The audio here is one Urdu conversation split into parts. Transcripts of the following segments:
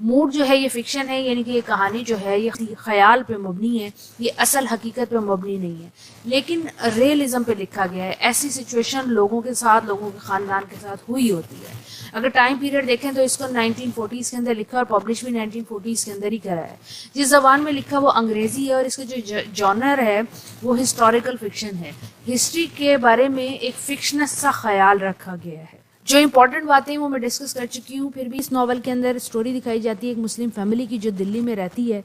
موڈ جو ہے یہ فکشن ہے، یعنی کہ یہ کہانی جو ہے یہ خیال پہ مبنی ہے، یہ اصل حقیقت پہ مبنی نہیں ہے، لیکن ریئلزم پہ لکھا گیا ہے۔ ایسی سچویشن لوگوں کے ساتھ، لوگوں کے خاندان کے ساتھ ہوئی ہوتی ہے۔ اگر ٹائم پیریڈ دیکھیں تو اس کو 1940s کے اندر لکھا اور پبلش بھی 1940s کے اندر ہی کرا ہے۔ جس زبان میں لکھا وہ انگریزی ہے، اور اس کا جو جانر ہے وہ ہسٹوریکل فکشن ہے۔ ہسٹری کے بارے میں ایک فکشنس سا خیال رکھا گیا ہے۔ جو امپورٹنٹ باتیں وہ میں ڈسکس کر چکی ہوں، پھر بھی اس ناول کے اندر اسٹوری دکھائی جاتی ہے ایک مسلم فیملی کی جو دلی میں رہتی ہے،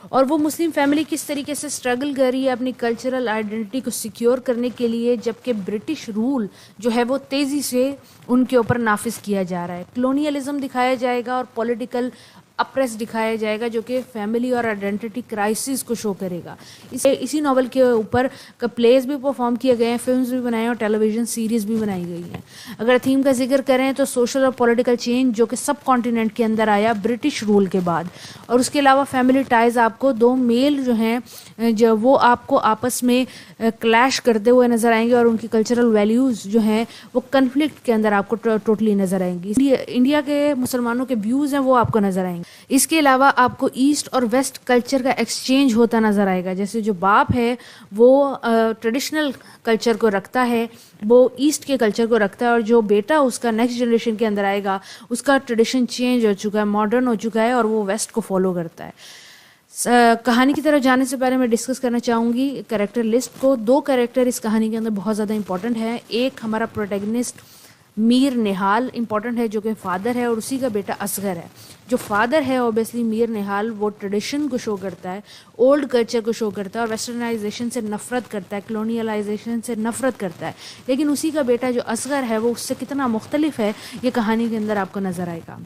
اور وہ مسلم فیملی کس طریقے سے اسٹرگل کر رہی ہے اپنی کلچرل آئیڈینٹی کو سیکیور کرنے کے لیے، جبکہ برٹش رول جو ہے وہ تیزی سے ان کے اوپر نافذ کیا جا رہا ہے۔ کلونیلزم دکھایا جائے گا اور پولیٹیکل اپریس دکھایا جائے گا جو کہ فیملی اور آئیڈینٹی کرائسس کو شو کرے گا۔ اسی ناول کے اوپر پلیز بھی پرفارم کیے گئے ہیں، فلمز بھی بنائے ہیں اور ٹیلی ویژن سیریز بھی بنائی گئی ہیں۔ اگر تھیم کا ذکر کریں تو سوشل اور پولیٹیکل چینج جو کہ سب کانٹیننٹ کے اندر آیا برٹش رول کے بعد، اور اس کے علاوہ فیملی ٹائز، آپ کو دو میل جو ہیں جو وہ آپ کو آپس میں کلیش کرتے ہوئے نظر آئیں گے، اور ان کی کلچرل ویلیوز جو ہیں وہ کنفلکٹ کے اندر آپ کو ٹوٹلی نظر آئیں گی۔ انڈیا کے مسلمانوں کے ویوز ہیں وہ آپ کو نظر آئیں گے۔ اس کے علاوہ آپ کو ایسٹ اور ویسٹ کلچر کا ایکسچینج ہوتا نظر آئے گا، جیسے جو باپ ہے وہ ٹریڈیشنل کلچر کو رکھتا ہے، وہ ایسٹ کے کلچر کو رکھتا ہے، اور جو بیٹا اس کا نیکسٹ جنریشن کے اندر آئے گا اس کا ٹریڈیشن چینج ہو چکا ہے، ماڈرن ہو چکا ہے، اور وہ ویسٹ کو فالو کرتا ہے۔ کہانی کی طرف جانے سے پہلے میں ڈسکس کرنا چاہوں گی کریکٹر لسٹ کو۔ دو کریکٹر اس کہانی کے اندر بہت زیادہ امپورٹنٹ ہے۔ ایک ہمارا پروٹیگنسٹ میر نہال امپورٹنٹ ہے جو کہ فادر ہے، اور اسی کا بیٹا اصغر ہے۔ جو فادر ہے اوبیسلی میر نہال، وہ ٹریڈیشن کو شو کرتا ہے، اولڈ کلچر کو شو کرتا ہے، اور ویسٹرنائزیشن سے نفرت کرتا ہے، کلونیلائزیشن سے نفرت کرتا ہے، لیکن اسی کا بیٹا جو اصغر ہے وہ اس سے کتنا مختلف ہے یہ کہانی کے اندر آپ کو نظر آئے گا۔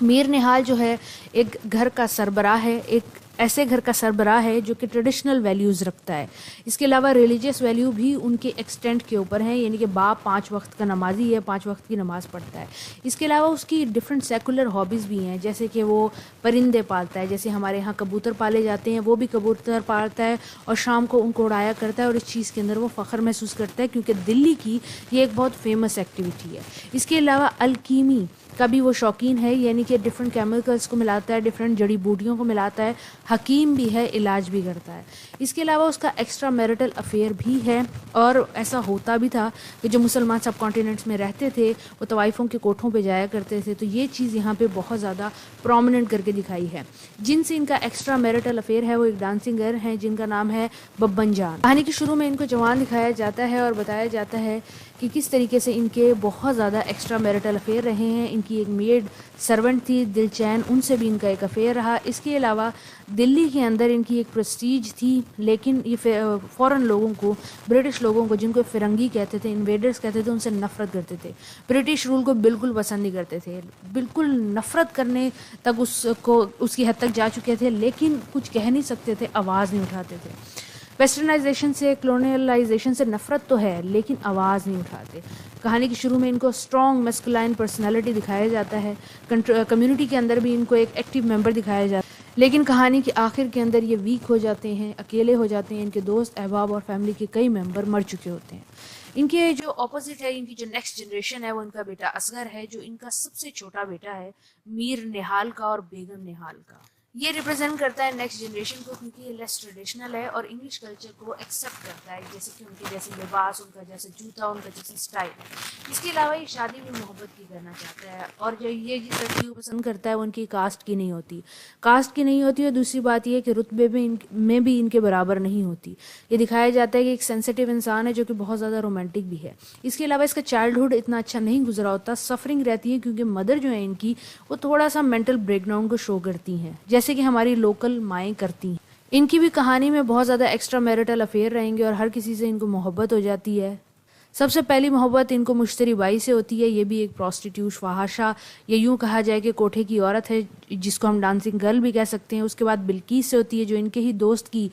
میر نہال جو ہے ایک گھر کا سربراہ ہے، ایک ایسے گھر کا سربراہ ہے جو کہ ٹریڈیشنل ویلیوز رکھتا ہے۔ اس کے علاوہ ریلیجیس ویلیو بھی ان کے ایکسٹینٹ کے اوپر ہیں، یعنی کہ باپ 5 وقت کا نمازی ہے، 5 وقت کی نماز پڑھتا ہے۔ اس کے علاوہ اس کی ڈفرینٹ سیکولر ہابیز بھی ہیں، جیسے کہ وہ پرندے پالتا ہے، جیسے ہمارے یہاں کبوتر پالے جاتے ہیں، وہ بھی کبوتر پالتا ہے اور شام کو ان کو اڑایا کرتا ہے، اور اس چیز کے اندر وہ فخر محسوس کرتا ہے کیونکہ دلی کی یہ ایک بہت فیمس ایکٹیویٹی ہے۔ اس کے علاوہ الکیمی کا بھی وہ شوقین ہے، یعنی کہ ڈفرینٹ کیمیکلس کو ملاتا ہے، ڈفرینٹ جڑی بوٹیوں کو ملاتا ہے، حکیم بھی ہے، علاج بھی کرتا ہے۔ اس کے علاوہ اس کا ایکسٹرا میرٹل افیئر بھی ہے، اور ایسا ہوتا بھی تھا کہ جو مسلمان سب کانٹیننٹس میں رہتے تھے وہ طوائفوں کے کوٹھوں پہ جایا کرتے تھے، تو یہ چیز یہاں پہ بہت زیادہ پرومیننٹ کر کے دکھائی ہے۔ جن سے ان کا ایکسٹرا میرٹل افیئر ہے وہ ایک ڈانسنگر ہیں جن کا نام ہے ببن جان۔ کہانی کے شروع میں ان کو جوان دکھایا جاتا ہے اور بتایا جاتا ہے کہ کس طریقے سے ان کے بہت زیادہ ایکسٹرا میرٹل افیئر رہے ہیں۔ ان کی ایک میڈ سرونٹ تھی دل چین، ان سے بھی ان کا ایک افیئر رہا۔ اس کے علاوہ دلی کے اندر ان کی ایک پریسٹیج تھی، لیکن یہ فورن لوگوں کو، برٹش لوگوں کو جن کو فرنگی کہتے تھے، انویڈرز کہتے تھے، ان سے نفرت کرتے تھے۔ برٹش رول کو بالکل پسند نہیں کرتے تھے، بالکل نفرت کرنے تک اس کی حد تک جا چکے تھے، لیکن کچھ کہہ نہیں سکتے تھے، آواز نہیں اٹھاتے تھے۔ ویسٹرنائزیشن سے، کلونیلائزیشن سے نفرت تو ہے لیکن آواز نہیں اٹھاتے۔ کہانی کے شروع میں ان کو اسٹرانگ میسکولائن پرسنالٹی دکھایا جاتا ہے، کمیونٹی کے اندر بھی ان کو ایک ایکٹیو ممبر دکھایا جاتا ہے، لیکن کہانی کے آخر کے اندر یہ ویک ہو جاتے ہیں، اکیلے ہو جاتے ہیں۔ ان کے دوست، احباب اور فیملی کے کئی ممبر مر چکے ہوتے ہیں۔ ان کے جو اپوزٹ ہے، ان کی جو نیکسٹ جنریشن ہے وہ ان کا بیٹا اصغر ہے، جو ان کا سب سے چھوٹا بیٹا ہے میر نہال کا اور بیگم نہال کا۔ یہ ریپرزینٹ کرتا ہے نیکسٹ جنریشن کو، کیونکہ یہ لیس ٹریڈیشنل ہے اور انگلش کلچر کو ایکسیپٹ کرتا ہے، جیسے کہ ان کے جیسے لباس، ان کا جیسے جوتا، ان کا جیسے اسٹائل ہے۔ اس کے علاوہ یہ شادی بھی محبت کی کرنا چاہتا ہے، اور جو یہ جس لڑکی کو پسند کرتا ہے وہ ان کی کاسٹ کی نہیں ہوتی، اور دوسری بات یہ کہ رتبے میں بھی ان کے برابر نہیں ہوتی۔ یہ دکھایا جاتا ہے کہ ایک سینسٹیو انسان ہے جو کہ بہت زیادہ رومانٹک بھی ہے۔ اس کے علاوہ اس کا چائلڈہڈ اتنا اچھا نہیں گزرا ہوتا، سفرنگ رہتی ہے کیونکہ مدر جو ہے ان کی وہ تھوڑا سا مینٹل بریک ڈاؤن کو شو کرتی ہیں، جیسے کہ ہماری لوکل مائیں کرتی ہیں۔ ان کی بھی کہانی میں بہت زیادہ ایکسٹرا میرٹل افیئر رہیں گے اور ہر کسی سے ان کو محبت ہو جاتی ہے۔ سب سے پہلی محبت ان کو مشتری بائی سے ہوتی ہے، یہ بھی ایک پروسٹیٹیوٹ فحاشہ، یا یوں کہا جائے کہ کوٹھے کی عورت ہے جس کو ہم ڈانسنگ گرل بھی کہہ سکتے ہیں۔ اس کے بعد بلقیس سے ہوتی ہے جو ان کے ہی دوست کی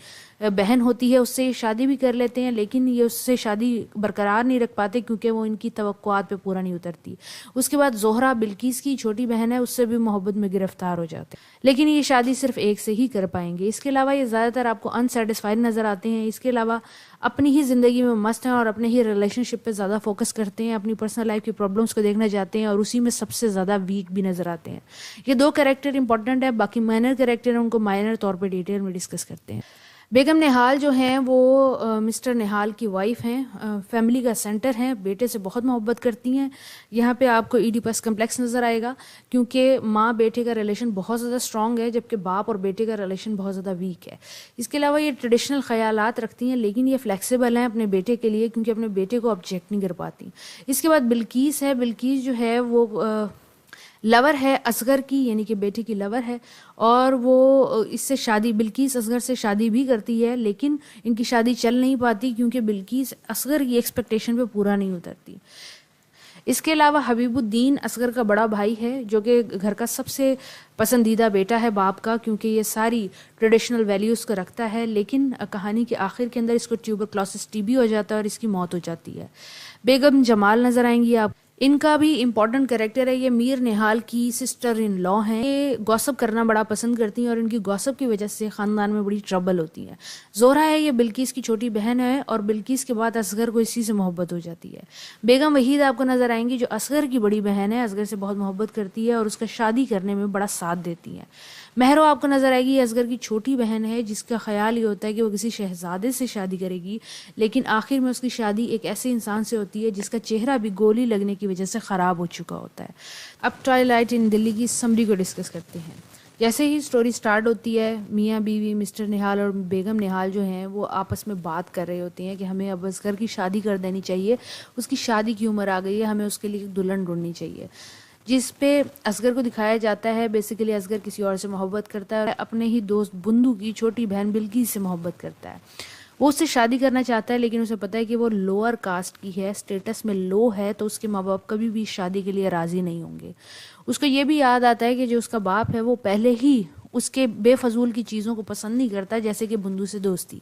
بہن ہوتی ہے، اس سے یہ شادی بھی کر لیتے ہیں، لیکن یہ اس سے شادی برقرار نہیں رکھ پاتے کیونکہ وہ ان کی توقعات پہ پورا نہیں اترتی۔ اس کے بعد زہرہ بلقیس کی چھوٹی بہن ہے، اس سے بھی محبت میں گرفتار ہو جاتے ہیں، لیکن یہ شادی صرف ایک سے ہی کر پائیں گے۔ اس کے علاوہ یہ زیادہ تر آپ کو انسیٹسفائڈ نظر آتے ہیں۔ اس کے علاوہ اپنی ہی زندگی میں مست ہیں اور اپنے ہی ریلیشن شپ پہ زیادہ فوکس کرتے ہیں, اپنی پرسنل لائف کی پرابلمس کو دیکھنا چاہتے ہیں اور اسی میں سب سے زیادہ ویک بھی نظر آتے ہیں. یہ 2 کریکٹر امپورٹنٹ ہے, باقی مائنر کریکٹر ہیں ان کو مائنر طور پہ ڈیٹیل میں ڈسکس کرتے ہیں. بیگم نہال جو ہیں وہ مسٹر نہال کی وائف ہیں, فیملی کا سینٹر ہیں, بیٹے سے بہت محبت کرتی ہیں. یہاں پہ آپ کو ایڈیپس کمپلیکس نظر آئے گا کیونکہ ماں بیٹے کا ریلیشن بہت زیادہ اسٹرانگ ہے جبکہ باپ اور بیٹے کا ریلیشن بہت زیادہ ویک ہے. اس کے علاوہ یہ ٹریڈیشنل خیالات رکھتی ہیں لیکن یہ فلیکسیبل ہیں اپنے بیٹے کے لیے کیونکہ اپنے بیٹے کو آبجیکٹ نہیں کر پاتی. اس کے بعد بلقیس ہے. بلقیس جو ہے وہ لور ہے اصغر کی, یعنی کہ بیٹی کی لور ہے, اور وہ اس سے شادی, بلقیس اصغر سے شادی بھی کرتی ہے لیکن ان کی شادی چل نہیں پاتی کیونکہ بلقیس اصغر کی ایکسپیکٹیشن پہ پورا نہیں اترتی. اس کے علاوہ حبیب الدین اصغر کا بڑا بھائی ہے جو کہ گھر کا سب سے پسندیدہ بیٹا ہے باپ کا کیونکہ یہ ساری ٹریڈیشنل ویلیوز کو رکھتا ہے, لیکن کہانی کے آخر کے اندر اس کو ٹیوبرکلوسس ٹی بی ہو جاتا ہے اور اس کی موت ہو جاتی ہے. بیگم جمال نظر آئیں گی آپ, ان کا بھی امپورٹنٹ کریکٹر ہے. یہ میر نہال کی سسٹر ان لا ہیں. یہ گوسپ کرنا بڑا پسند کرتی ہیں اور ان کی گوسپ کی وجہ سے خاندان میں بڑی ٹربل ہوتی ہے. زہرا ہے, یہ بلقیس کی چھوٹی بہن ہے اور بلقیس کے بعد اصغر کو اسی سے محبت ہو جاتی ہے. بیگم وحید آپ کو نظر آئیں گی جو اصغر کی بڑی بہن ہے, اصغر سے بہت محبت کرتی ہے اور اس کا شادی کرنے میں بڑا ساتھ دیتی ہے. مہرو آپ کو نظر آئے گی, اصغر کی چھوٹی بہن ہے جس کا خیال یہ ہوتا ہے کہ وہ کسی شہزادے سے شادی کرے گی لیکن آخر میں اس کی شادی ایک ایسے انسان سے ہوتی ہے جس کا چہرہ بھی گولی لگنے کی وجہ سے خراب ہو چکا ہوتا ہے. اب ٹوائلائٹ ان دلی کی سمری کو ڈسکس کرتے ہیں. جیسے ہی سٹوری سٹارٹ ہوتی ہے, میاں بیوی مسٹر نہال اور بیگم نہال جو ہیں وہ آپس میں بات کر رہے ہوتے ہیں کہ ہمیں اب اصغر کی شادی کر دینی چاہیے, اس کی شادی کی عمر آ گئی ہے, ہمیں اس کے لیے دلہن ڈھونڈنی چاہیے. جس پہ اصغر کو دکھایا جاتا ہے بیسیکلی اصغر کسی اور سے محبت کرتا ہے اور اپنے ہی دوست بندو کی چھوٹی بہن بلقیس سے محبت کرتا ہے. وہ اس سے شادی کرنا چاہتا ہے لیکن اسے پتہ ہے کہ وہ لوور کاسٹ کی ہے, اسٹیٹس میں لو ہے, تو اس کے ماں باپ کبھی بھی شادی کے لیے راضی نہیں ہوں گے. اس کو یہ بھی یاد آتا ہے کہ جو اس کا باپ ہے وہ پہلے ہی اس کے بے فضول کی چیزوں کو پسند نہیں کرتا, جیسے کہ بندو سے دوستی.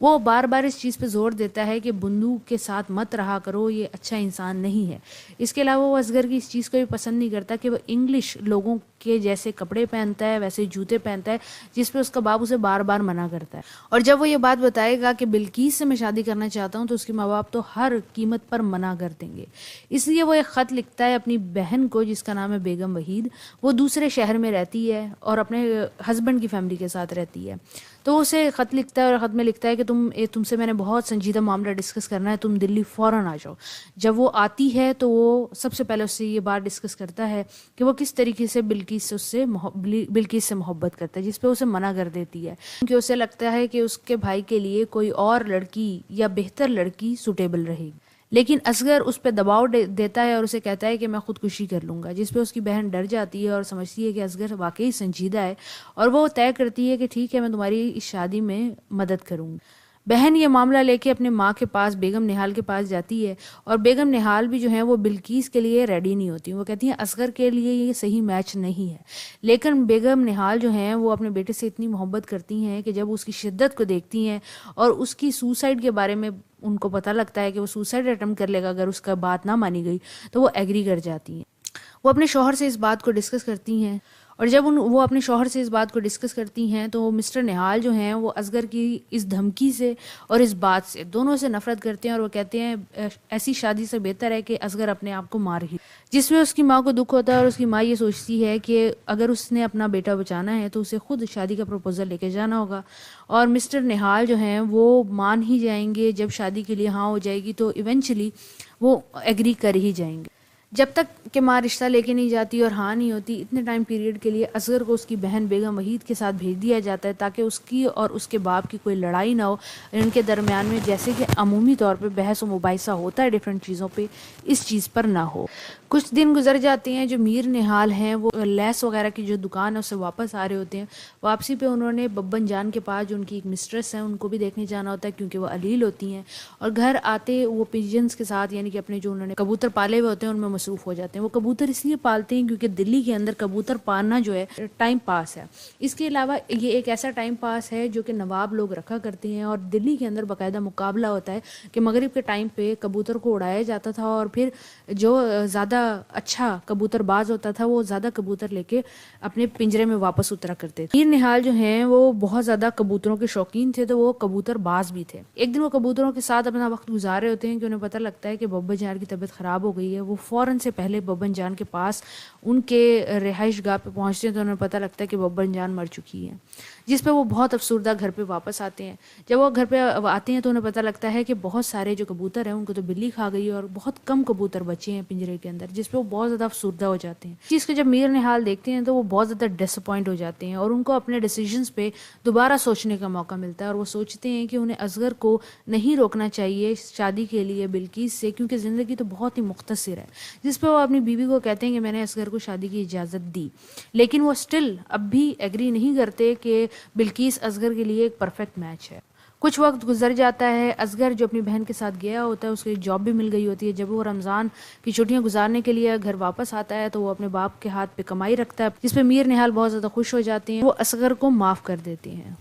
وہ بار بار اس چیز پہ زور دیتا ہے کہ بندو کے ساتھ مت رہا کرو, یہ اچھا انسان نہیں ہے. اس کے علاوہ وہ اصغر کی اس چیز کو بھی پسند نہیں کرتا کہ وہ انگلش لوگوں کے جیسے کپڑے پہنتا ہے, ویسے جوتے پہنتا ہے, جس پہ اس کا باپ اسے بار بار منع کرتا ہے. اور جب وہ یہ بات بتائے گا کہ بلقیس سے میں شادی کرنا چاہتا ہوں تو اس کے ماں باپ تو ہر قیمت پر منع کر دیں گے. اس لیے وہ ایک خط لکھتا ہے اپنی بہن کو جس کا نام ہے بیگم وحید. وہ دوسرے شہر میں رہتی ہے اور اپنے ہسبینڈ کی فیملی کے ساتھ رہتی ہے. تو اسے خط لکھتا ہے اور خط میں لکھتا ہے کہ تم سے میں نے بہت سنجیدہ معاملہ ڈسکس کرنا ہے, تم دلی فوراً آ جاؤ. جب وہ آتی ہے تو وہ سب سے پہلے اس سے یہ بات ڈسکس کرتا ہے کہ وہ کس طریقے سے بلقیس سے محبت کرتا ہے, جس پہ اسے منع کر دیتی ہے کیونکہ اسے لگتا ہے کہ اس کے بھائی کے لیے کوئی اور لڑکی یا بہتر لڑکی سوٹیبل رہے گی. لیکن اصغر اس پہ دباؤ دیتا ہے اور اسے کہتا ہے کہ میں خودکشی کر لوں گا, جس پہ اس کی بہن ڈر جاتی ہے اور سمجھتی ہے کہ اصغر واقعی سنجیدہ ہے اور وہ طے کرتی ہے کہ ٹھیک ہے میں تمہاری اس شادی میں مدد کروں گی. بہن یہ معاملہ لے کے اپنے ماں کے پاس بیگم نہال کے پاس جاتی ہے اور بیگم نہال بھی جو ہیں وہ بلقیس کے لیے ریڈی نہیں ہوتی. وہ کہتی ہیں اصغر کے لیے یہ صحیح میچ نہیں ہے. لیکن بیگم نہال جو ہیں وہ اپنے بیٹے سے اتنی محبت کرتی ہیں کہ جب اس کی شدت کو دیکھتی ہیں اور اس کی سوسائڈ کے بارے میں ان کو پتہ لگتا ہے کہ وہ سوسائڈ اٹمپٹ کر لے گا اگر اس کا بات نہ مانی گئی, تو وہ ایگری کر جاتی ہیں. وہ اپنے شوہر سے اس بات کو ڈسکس کرتی ہیں اور جب وہ اپنے شوہر سے اس بات کو ڈسکس کرتی ہیں تو مسٹر نہال جو ہیں وہ اصغر کی اس دھمکی سے اور اس بات سے دونوں سے نفرت کرتے ہیں اور وہ کہتے ہیں ایسی شادی سے بہتر ہے کہ اصغر اپنے آپ کو مار ہی. جس میں اس کی ماں کو دکھ ہوتا ہے اور اس کی ماں یہ سوچتی ہے کہ اگر اس نے اپنا بیٹا بچانا ہے تو اسے خود شادی کا پروپوزل لے کے جانا ہوگا اور مسٹر نہال جو ہیں وہ مان ہی جائیں گے. جب شادی کے لیے ہاں ہو جائے گی تو ایونچولی وہ ایگری کر ہی جائیں گے. جب تک کہ ماں رشتہ لے کے نہیں جاتی اور ہاں نہیں ہوتی, اتنے ٹائم پیریڈ کے لیے اصغر کو اس کی بہن بیگم وحید کے ساتھ بھیج دیا جاتا ہے تاکہ اس کی اور اس کے باپ کی کوئی لڑائی نہ ہو ان کے درمیان میں, جیسے کہ عمومی طور پہ بحث و مباحثہ ہوتا ہے ڈفرینٹ چیزوں پہ, اس چیز پر نہ ہو. کچھ دن گزر جاتے ہیں. جو میر نہال ہیں وہ لیس وغیرہ کی جو دکان ہے اس سے واپس آ رہے ہوتے ہیں. واپسی پہ انہوں نے ببن جان کے پاس جو ان کی ایک مسٹریس ہیں ان کو بھی دیکھنے جانا ہوتا ہے کیونکہ وہ علیل ہوتی ہیں, اور گھر آتے وہ پیجنس کے ساتھ یعنی کہ اپنے جو انہوں نے کبوتر پالے ہوئے ہوتے ہیں ان میں مصروف ہو جاتے ہیں. وہ کبوتر اس لیے پالتے ہیں کیونکہ دلی کے اندر کبوتر پالنا جو ہے ٹائم پاس ہے. اس کے علاوہ یہ ایک ایسا ٹائم پاس ہے جو کہ نواب لوگ رکھا کرتے ہیں, اور دلی کے اندر باقاعدہ مقابلہ ہوتا ہے کہ مغرب کے ٹائم پہ کبوتر کو اڑایا جاتا تھا, اور پھر جو زیادہ اچھا کبوتر باز ہوتا تھا وہ زیادہ کبوتر لے کے اپنے پنجرے میں واپس اترا کرتے تھے. میر نہال جو ہیں وہ بہت زیادہ کبوتروں کے شوقین تھے, تو وہ کبوتر باز بھی تھے. ایک دن وہ کبوتروں کے ساتھ اپنا وقت گزار رہے ہوتے ہیں کہ انہیں پتہ لگتا ہے کہ ببن جان کی طبیعت خراب ہو گئی ہے. وہ فوراً سے پہلے ببن جان کے پاس ان کے رہائش گاہ پہ پہنچتے ہیں تو انہیں پتہ لگتا ہے کہ ببن جان مر چکی ہیں, جس پہ وہ بہت افسردہ گھر پہ واپس آتے ہیں. جب وہ گھر پہ آتے ہیں تو انہیں پتہ لگتا ہے کہ بہت سارے جو کبوتر ہیں ان کو تو بلی کھا گئی ہے اور بہت کم کبوتر بچے ہیں پنجرے کے اندر, جس پہ وہ بہت زیادہ افسردہ ہو جاتے ہیں. چیز کو جب میر نہال دیکھتے ہیں تو وہ بہت زیادہ ڈس اپوائنٹ ہو جاتے ہیں, اور ان کو اپنے ڈیسیجنز پہ دوبارہ سوچنے کا موقع ملتا ہے, اور وہ سوچتے ہیں کہ انہیں اصغر کو نہیں روکنا چاہیے شادی کے لیے بلقیس سے, کیونکہ زندگی تو بہت ہی مختصر ہے. جس پہ وہ اپنی بیوی کو کہتے ہیں کہ میں نے اصغر کو شادی کی اجازت دی, لیکن وہ اسٹل اب بھی ایگری نہیں کرتے کہ بلقیس اصغر کے لیے ایک پرفیکٹ میچ ہے. کچھ وقت گزر جاتا ہے. اصغر جو اپنی بہن کے ساتھ گیا ہوتا ہے اس کو ایک جاب بھی مل گئی ہوتی ہے. جب وہ رمضان کی چھٹیاں گزارنے کے لیے گھر واپس آتا ہے تو وہ اپنے باپ کے ہاتھ پہ کمائی رکھتا ہے, جس پہ میر نہال بہت زیادہ خوش ہو جاتے ہیں. وہ اصغر کو معاف کر دیتے ہیں.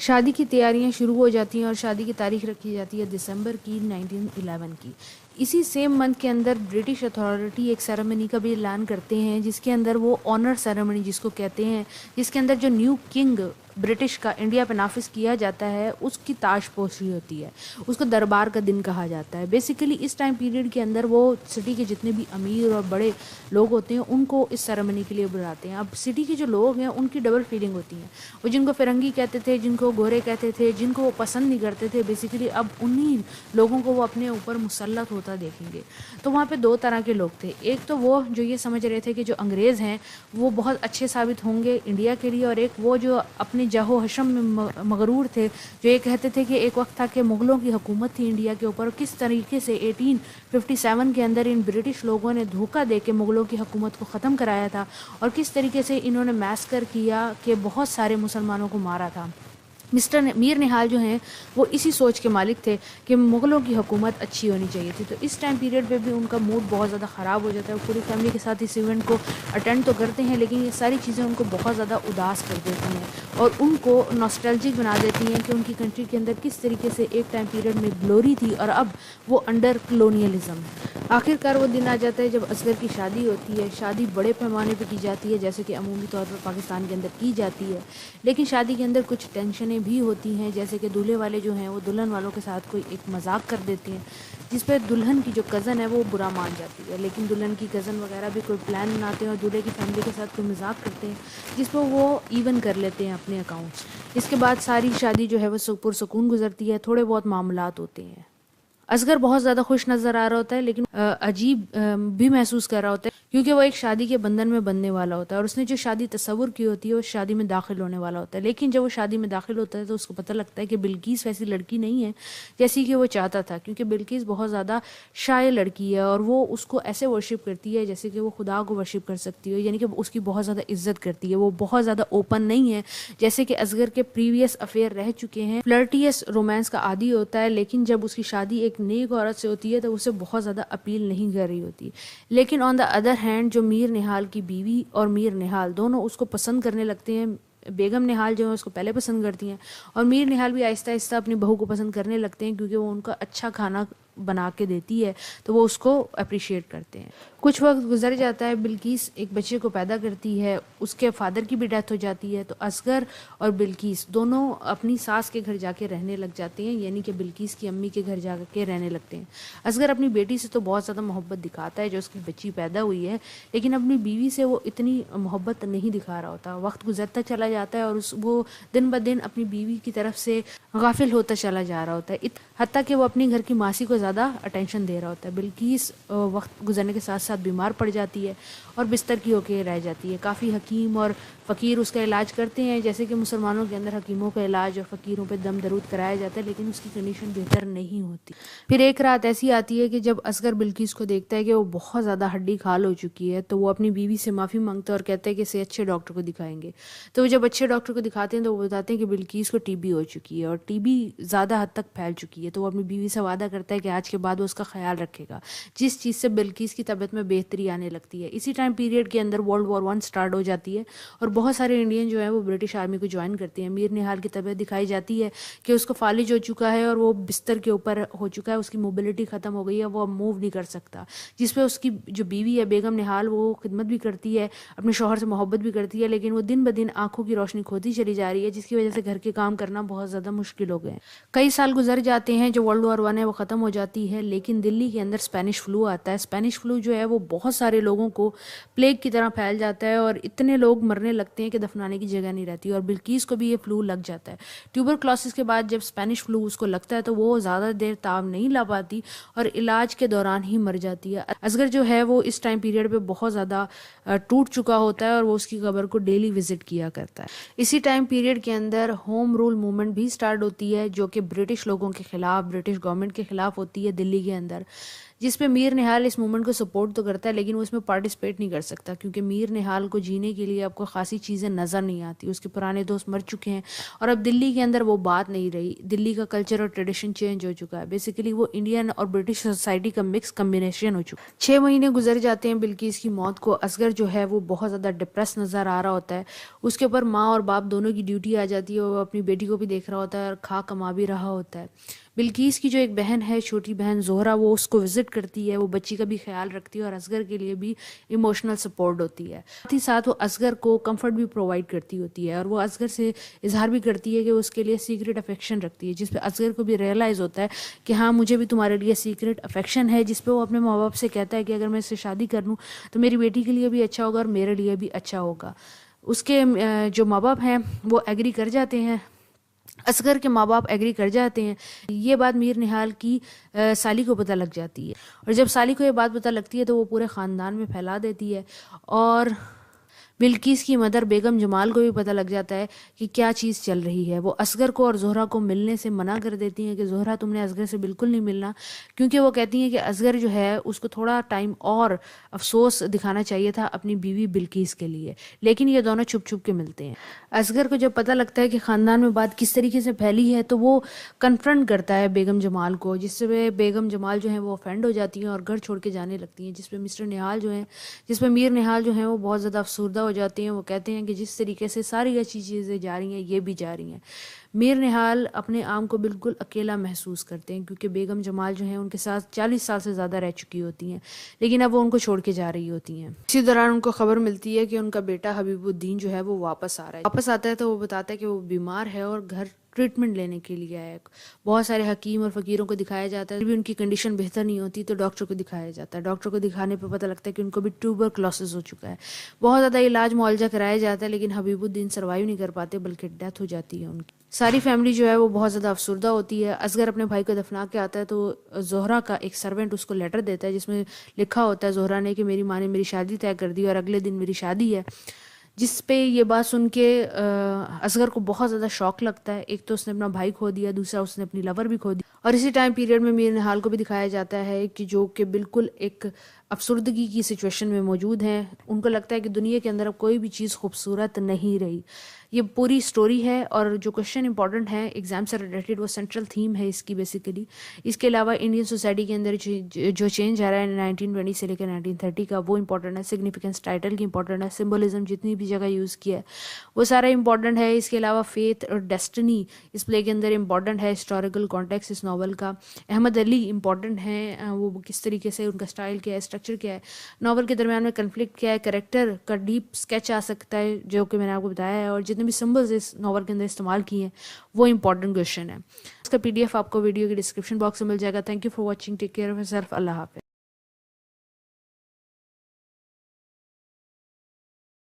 شادی کی تیاریاں شروع ہو جاتی ہیں اور شادی کی تاریخ رکھی جاتی ہے دسمبر کی 1911 کی. اسی سیم منتھ کے اندر برٹش اتھارٹی ایک سیریمنی کا بھی اعلان کرتے ہیں, جس کے اندر وہ آنر سیریمنی جس کو کہتے ہیں, جس کے اندر جو نیو کنگ برٹش کا انڈیا پہ نافذ کیا جاتا ہے اس کی تاج پوشی ہوتی ہے. اس کو دربار کا دن کہا جاتا ہے. بیسیکلی اس ٹائم پیریڈ کے اندر وہ سٹی کے جتنے بھی امیر اور بڑے لوگ ہوتے ہیں ان کو اس سیریمنی کے لیے بلاتے ہیں. اب سٹی کے جو لوگ ہیں ان کی ڈبل فیلنگ ہوتی ہیں, وہ جن کو فرنگی کہتے تھے, جن کو گورے کہتے تھے, جن کو وہ پسند نہیں کرتے تھے, بیسیکلی اب انہی لوگوں کو وہ اپنے اوپر مسلط ہوتا دیکھیں گے. تو وہاں پہ دو طرح کے لوگ تھے. ایک تو وہ جو یہ سمجھ رہے تھے کہ جو انگریز ہیں وہ بہت اچھے ثابت ہوں گے انڈیا کے لیے, اور ایک وہ جو اپنی جاہ و حشم میں مغرور تھے, جو یہ کہتے تھے کہ ایک وقت تھا کہ مغلوں کی حکومت تھی انڈیا کے اوپر, کس طریقے سے 1857 کے اندر ان برٹش لوگوں نے دھوکہ دے کے مغلوں کی حکومت کو ختم کرایا تھا, اور کس طریقے سے انہوں نے میسکر کیا کہ بہت سارے مسلمانوں کو مارا تھا. مسٹر میر نہال جو ہیں وہ اسی سوچ کے مالک تھے کہ مغلوں کی حکومت اچھی ہونی چاہیے تھی. تو اس ٹائم پیریڈ پہ بھی ان کا موڈ بہت زیادہ خراب ہو جاتا ہے. وہ پوری فیملی کے ساتھ اس ایونٹ کو اٹینڈ تو کرتے ہیں, لیکن یہ ساری چیزیں ان کو بہت زیادہ اداس کر دیتی ہیں اور ان کو ناسٹیلجک بنا دیتی ہیں کہ ان کی کنٹری کے اندر کس طریقے سے ایک ٹائم پیریڈ میں گلوری تھی اور اب وہ انڈر کلونیلزم. آخر کار وہ دن آ جاتا ہے جب اصغر کی شادی ہوتی ہے. شادی بڑے پیمانے پہ کی جاتی ہے جیسے کہ عمومی طور پر پاکستان کے اندر کی جاتی ہے, لیکن شادی کے اندر کچھ ٹینشنیں بھی ہوتی ہیں, جیسے کہ دولہے والے جو ہیں وہ دلہن والوں کے ساتھ کوئی ایک مذاق کر دیتے ہیں, جس پہ دلہن کی جو کزن ہے وہ برا مان جاتی ہے, لیکن دلہن کی کزن وغیرہ بھی کوئی پلان بناتے ہیں اور دولہے کی فیملی کے ساتھ کوئی مذاق کرتے ہیں, جس پہ وہ ایون کر لیتے ہیں اپنے اکاؤنٹس. اس کے بعد ساری شادی جو ہے وہ پرسکون گزرتی ہے. تھوڑے بہت معاملات ہوتے ہیں. اصغر بہت زیادہ خوش نظر آ رہا ہوتا ہے, لیکن عجیب بھی محسوس کر رہا ہوتا ہے کیونکہ وہ ایک شادی کے بندھن میں بننے والا ہوتا ہے, اور اس نے جو شادی تصور کی ہوتی ہے وہ شادی میں داخل ہونے والا ہوتا ہے. لیکن جب وہ شادی میں داخل ہوتا ہے تو اس کو پتہ لگتا ہے کہ بلقیس ویسی لڑکی نہیں ہے جیسی کہ وہ چاہتا تھا, کیونکہ بلقیس بہت زیادہ شائع لڑکی ہے اور وہ اس کو ایسے ورشپ کرتی ہے جیسے کہ وہ خدا کو ورشپ کر سکتی ہے, یعنی کہ اس کی بہت زیادہ عزت کرتی ہے. وہ بہت زیادہ اوپن نہیں ہے جیسے کہ اصغر کے پریویس افیئر رہ چکے ہیں. فلرٹیس رومانس کا عادی ہوتا ہے, لیکن جب اس کی شادی ایک نیک عورت سے ہوتی ہے تو اسے بہت زیادہ اپیل نہیں کر رہی ہوتی. لیکن آن دا ادر ہینڈ جو میر نہال کی بیوی اور میر نہال دونوں اس کو پسند کرنے لگتے ہیں. بیگم نہال جو ہے اس کو پہلے پسند کرتی ہیں, اور میر نہال بھی آہستہ آہستہ اپنی بہو کو پسند کرنے لگتے ہیں کیونکہ وہ ان کا اچھا کھانا بنا کے دیتی ہے تو وہ اس کو اپریشیٹ کرتے ہیں. کچھ وقت گزر جاتا ہے. بلقیس ایک بچے کو پیدا کرتی ہے, اس کے فادر کی بھی ڈیتھ ہو جاتی ہے, تو اصغر اور بلقیس دونوں اپنی ساس کے گھر جا کے رہنے لگ جاتے ہیں, یعنی کہ بلقیس کی امی کے گھر جا کے رہنے لگتے ہیں. اصغر اپنی بیٹی سے تو بہت زیادہ محبت دکھاتا ہے جو اس کی بچی پیدا ہوئی ہے, لیکن اپنی بیوی سے وہ اتنی محبت نہیں دکھا رہا ہوتا. وقت گزرتا چلا جاتا ہے اور وہ دن بدن اپنی بیوی کی طرف سے غافل ہوتا چلا جا رہا ہوتا ہے, حتیٰ کہ وہ اپنی گھر کی ماسی کو زیادہ اٹینشن دے رہا ہوتا ہے. بلقیس وقت گزرنے کے ساتھ ساتھ بیمار پڑ جاتی ہے اور بستر کی ہو کے رہ جاتی ہے. کافی حکیم اور فقیر اس کا علاج کرتے ہیں, جیسے کہ مسلمانوں کے اندر حکیموں کا علاج اور فقیروں پہ دم درود کرایا جاتا ہے, لیکن اس کی کنڈیشن بہتر نہیں ہوتی. پھر ایک رات ایسی آتی ہے کہ جب اصغر بلقیس کو دیکھتا ہے کہ وہ بہت زیادہ ہڈی کھال ہو چکی ہے, تو وہ اپنی بیوی سے معافی مانگتا ہے اور کہتا ہے کہ اسے اچھے ڈاکٹر کو دکھائیں گے. تو وہ جب اچھے ڈاکٹر کو دکھاتے ہیں تو وہ بتاتے ہیں کہ بلقیس کو ٹی بی ہو چکی ہے اور ٹی بی زیادہ حد تک پھیل چکی ہے. تو وہ اپنی بیوی سے وعدہ کرتا ہے کہ علاج کے بعد وہ اس کا خیال رکھے گا، جس چیز سے بلقیس کی طبیعت میں بہتری آنے لگتی ہے۔ اسی ٹائم پیریڈ کے اندر ورلڈ وار 1 سٹارٹ ہو جاتی ہے اور بہت سارے انڈین جو ہیں وہ برٹش آرمی کو جوائن کرتے ہیں۔ میر نہال کی طبیعت دکھائی جاتی ہے کہ اس کو فالج ہو چکا ہے اور وہ بستر کے اوپر ہو چکا ہے، اس کی موبلٹی ختم ہو گئی ہے، وہ موو نہیں کر سکتا، جس پہ اس کی جو بیوی ہے بیگم نہال وہ خدمت بھی کرتی ہے، اپنے شوہر سے محبت بھی کرتی ہے، لیکن وہ دن بدن آنکھوں کی روشنی کھوتی چلی جا رہی ہے، جس کی وجہ سے گھر کے کام کرنا بہت زیادہ مشکل ہو گئے ہیں۔ کئی سال گزر جاتے ہیں، جو ورلڈ وار 1 ہے وہ ختم ہو جاتی ہے، لیکن دلی کے اندر اسپینش فلو آتا ہے۔ اسپینش فلو جو ہے وہ بہت سارے لوگوں کو پلیگ کی طرح پھیل جاتا ہے اور اتنے لوگ مرنے لگتے ہیں کہ دفنانے کی جگہ نہیں رہتی، اور بلقیس کو بھی یہ فلو لگ جاتا ہے۔ ٹیوبر کلوسس کے بعد جب اسپینش فلو اس کو لگتا ہے تو وہ زیادہ دیر تاب نہیں لا پاتی اور علاج کے دوران ہی مر جاتی ہے۔ اصغر جو ہے وہ اس ٹائم پیریڈ پہ بہت زیادہ ٹوٹ چکا ہوتا ہے اور وہ اس کی قبر کو ڈیلی وزٹ کیا کرتا ہے۔ اسی ٹائم پیریڈ کے اندر ہوم رول موومنٹ بھی سٹارٹ ہوتی ہے، جو کہ برٹش لوگوں کے خلاف، برٹش گورنمنٹ کے خلاف ہوتی ہے دلی کے اندر، جس پہ میر نہال اس موومنٹ کو سپورٹ تو کرتا ہے لیکن وہ اس میں پارٹیسپیٹ نہیں کر سکتا، کیونکہ میر نہال کو جینے کے لیے اب کو خاصی چیزیں نظر نہیں آتی، اس کے پرانے دوست مر چکے ہیں اور اب دلی کے اندر وہ بات نہیں رہی، دلی کا کلچر اور ٹریڈیشن چینج ہو چکا ہے، بیسیکلی وہ انڈین اور برٹش سوسائٹی کا مکس کمبینیشن ہو چکا ہے۔ 6 مہینے گزر جاتے ہیں بلقیس کی موت کو، اصغر جو ہے وہ بہت زیادہ ڈپریس نظر آ رہا ہوتا ہے، اس کے اوپر ماں اور باپ دونوں کی ڈیوٹی آ جاتی ہے، وہ اپنی بیٹی کو بھی دیکھ رہا ہوتا ہے اور کھا کما بھی رہا ہوتا ہے۔ بلقیس کی جو ایک بہن ہے، چھوٹی بہن زہرہ، وہ اس کو وزٹ کرتی ہے، وہ بچی کا بھی خیال رکھتی ہے اور اصغر کے لیے بھی ایموشنل سپورٹ ہوتی ہے، ساتھ ہی ساتھ وہ اصغر کو کمفرٹ بھی پرووائڈ کرتی ہوتی ہے اور وہ اصغر سے اظہار بھی کرتی ہے کہ وہ اس کے لیے سیکرٹ افیکشن رکھتی ہے، جس پہ اصغر کو بھی ریئلائز ہوتا ہے کہ ہاں مجھے بھی تمہارے لیے سیکرٹ افیکشن ہے، جس پہ وہ اپنے ماں باپ سے کہتا ہے کہ اگر میں اس سے شادی کر لوں تو میری بیٹی کے لیے بھی اچھا ہوگا اور میرے لیے بھی اچھا ہوگا۔ اس کے جو ماں باپ ہیں وہ ایگری کر جاتے ہیں، اصغر کے ماں باپ ایگری کر جاتے ہیں۔ یہ بات میر نہال کی سالی کو پتہ لگ جاتی ہے اور جب سالی کو یہ بات پتہ لگتی ہے تو وہ پورے خاندان میں پھیلا دیتی ہے اور بلقیس کی مدر بیگم جمال کو بھی پتہ لگ جاتا ہے کہ کیا چیز چل رہی ہے۔ وہ اصغر کو اور زہرہ کو ملنے سے منع کر دیتی ہیں کہ زہرہ تم نے اصغر سے بالکل نہیں ملنا، کیونکہ وہ کہتی ہیں کہ اصغر جو ہے اس کو تھوڑا ٹائم اور افسوس دکھانا چاہیے تھا اپنی بیوی بلقیس کے لیے، لیکن یہ دونوں چھپ چھپ کے ملتے ہیں۔ اصغر کو جب پتہ لگتا ہے کہ خاندان میں بات کس طریقے سے پھیلی ہے تو وہ کنفرنٹ کرتا ہے بیگم جمال کو، جس سے بیگم جمال جو ہیں وہ افینڈ ہو جاتی ہیں اور گھر چھوڑ کے جانے لگتی ہیں، جس پہ میر نہال جو ہیں وہ بہت زیادہ افسردہ ہو جاتے ہیں۔ وہ کہتے ہیں کہ جس طریقے سے ساری اچھی چیزیں جا رہی ہیں یہ بھی جا رہی ہیں۔ میر نہال اپنے آپ کو بالکل اکیلا محسوس کرتے ہیں، کیونکہ بیگم جمال جو ہیں ان کے ساتھ 40 سال سے زیادہ رہ چکی ہوتی ہیں، لیکن اب وہ ان کو چھوڑ کے جا رہی ہوتی ہیں۔ اسی دوران ان کو خبر ملتی ہے کہ ان کا بیٹا حبیب الدین جو ہے وہ واپس آ رہا ہے۔ واپس آتا ہے تو وہ بتاتا ہے کہ وہ بیمار ہے اور گھر ٹریٹمنٹ لینے کے لیے آیا ہے۔ بہت سارے حکیم اور فقیروں کو دکھایا جاتا ہے، بھی ان کی کنڈیشن بہتر نہیں ہوتی تو ڈاکٹر کو دکھایا جاتا ہے۔ ڈاکٹر کو دکھانے پہ پتہ لگتا ہے کہ ان کو بھی ٹیوبر کلوسس ہو چکا ہے۔ بہت زیادہ علاج معالجہ کرایا جاتا ہے لیکن حبیب الدین سروائیو نہیں کر پاتے، بلکہ ڈیتھ ہو جاتی ہے ان کی۔ ساری فیملی جو ہے وہ بہت زیادہ افسردہ ہوتی ہے۔ اصغر اپنے بھائی کو دفنا کے آتا ہے تو زہرہ کا ایک سرونٹ اس کو لیٹر دیتا ہے، جس میں لکھا ہوتا ہے زہرہ نے کہ میری ماں نے میری شادی طے کر دی اور اگلے دن میری شادی ہے، جس پہ یہ بات سن کے اصغر کو بہت زیادہ شوق لگتا ہے۔ ایک تو اس نے اپنا بھائی کھو دیا، دوسرا اس نے اپنی لور بھی کھو دی، اور اسی ٹائم پیریڈ میں میر نہال کو بھی دکھایا جاتا ہے کہ جو کہ بالکل ایک افسردگی کی سچویشن میں موجود ہیں۔ ان کو لگتا ہے کہ دنیا کے اندر اب کوئی بھی چیز خوبصورت نہیں رہی۔ یہ پوری سٹوری ہے اور جو کوشچن امپورٹنٹ ہے ایگزام سے ریلیٹڈ وہ سینٹرل تھیم ہے اس کی بیسیکلی۔ اس کے علاوہ انڈین سوسائٹی کے اندر جو چینج آ رہا ہے 1920 سے لے کر 1930 کا، وہ امپورٹنٹ ہے۔ سگنیفیکنس ٹائٹل کی امپورٹنٹ ہے، سمبولزم جتنی بھی جگہ یوز کیا ہے وہ سارا امپورٹنٹ ہے۔ اس کے علاوہ فیتھ اور ڈیسٹنی اس پلے کے اندر امپورٹنٹ ہے، ہسٹوریکل کانٹیکس اس ناول کا۔ احمد علی امپورٹنٹ ہیں، وہ کس طریقے سے ان کا اسٹائل کیا ہے، اسٹرکچر کیا ہے، ناول کے درمیان میں کنفلکٹ کیا ہے، کریکٹر کا ڈیپ اسکیچ آ سکتا ہے جو کہ میں نے آپ کو بتایا ہے، اور جتنے بھی سمبلز اس ناول کے اندر استعمال کیے ہیں وہ امپورٹنٹ کویشچن ہے۔ اس کا PDF آپ کو ویڈیو کے ڈسکرپشن باکس میں مل جائے گا۔ Thank you for watching, take care of yourself, اللہ حافظ۔